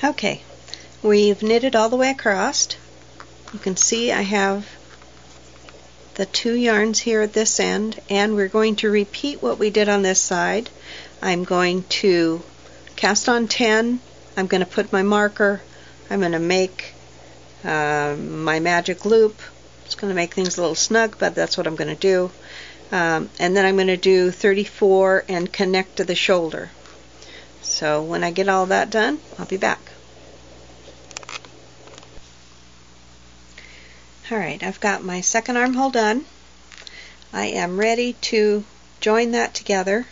Okay, we've knitted all the way across. You can see I have the 2 yarns here at this end, and we're going to repeat what we did on this side. I'm going to cast on 10, I'm going to put my marker, I'm going to make my magic loop. It's going to make things a little snug, but that's what I'm going to do. And then I'm going to do 34 and connect to the shoulder. So when I get all that done, I'll be back. Alright, I've got my second armhole done. I am ready to join that together.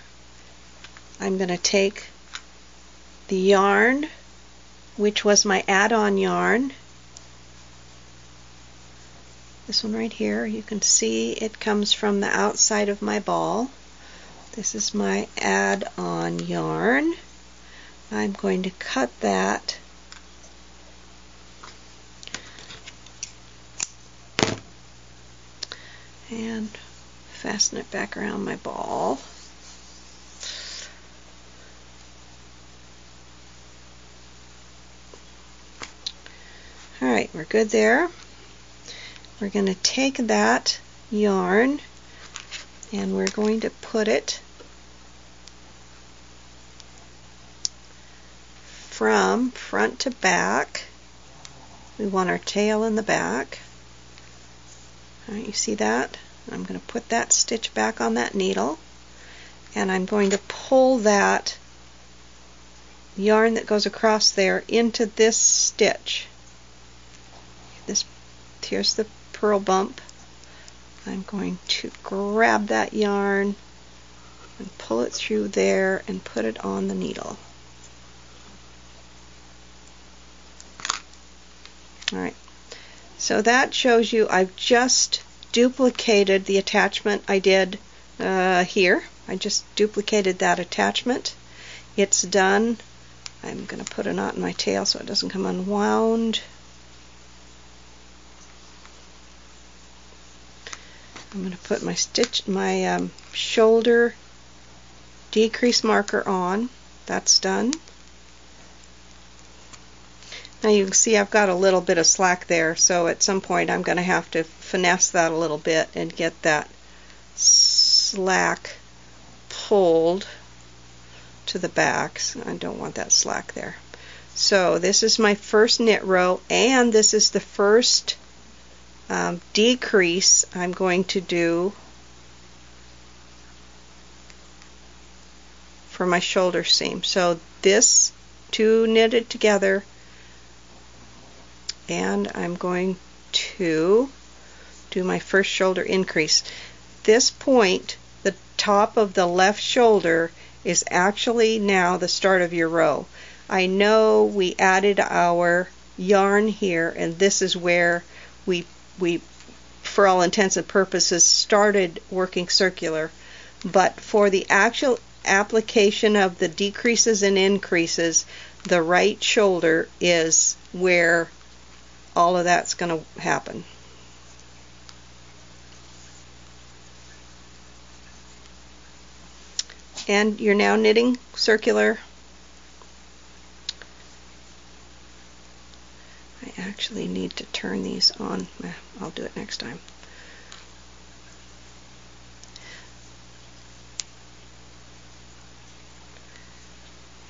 I'm going to take the yarn, which was my add-on yarn. This one right here, you can see it comes from the outside of my ball. This is my add-on yarn. I'm going to cut that and fasten it back around my ball. Alright, we're good there. We're going to take that yarn and we're going to put it from front to back. We want our tail in the back. Alright, you see that? I'm going to put that stitch back on that needle, and I'm going to pull that yarn that goes across there into this stitch. Here's the purl bump. I'm going to grab that yarn and pull it through there and put it on the needle. Alright, so that shows you I've just duplicated the attachment I did here. I just duplicated that attachment. It's done. I'm going to put a knot in my tail so it doesn't come unwound. I'm going to put my shoulder decrease marker on. That's done. Now you can see I've got a little bit of slack there, so at some point I'm going to have to finesse that a little bit and get that slack pulled to the back. So I don't want that slack there. So this is my first knit row, and this is the first decrease I'm going to do for my shoulder seam. So this two knitted together, and I'm going to do my first shoulder increase. This point, the top of the left shoulder, is actually now the start of your row. I know we added our yarn here, and this is where we for all intents and purposes started working circular, but for the actual application of the decreases and increases, the right shoulder is where all of that's going to happen. And you're now knitting circular. I actually need to turn these on. I'll do it next time.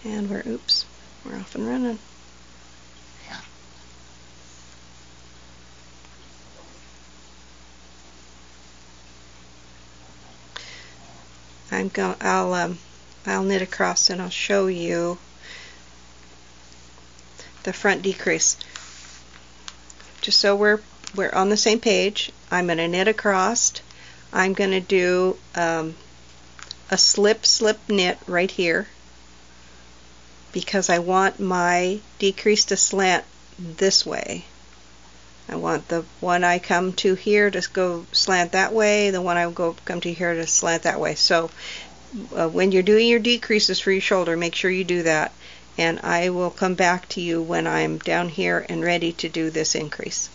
And we're off and running. I'll knit across and I'll show you the front decrease. Just so we're on the same page, I'm going to knit across. I'm going to do a slip knit right here because I want my decrease to slant this way. I want the one I come to here to go slant that way, the one I come to here to slant that way. So when you're doing your decreases for your shoulder, make sure you do that, and I will come back to you when I'm down here and ready to do this increase.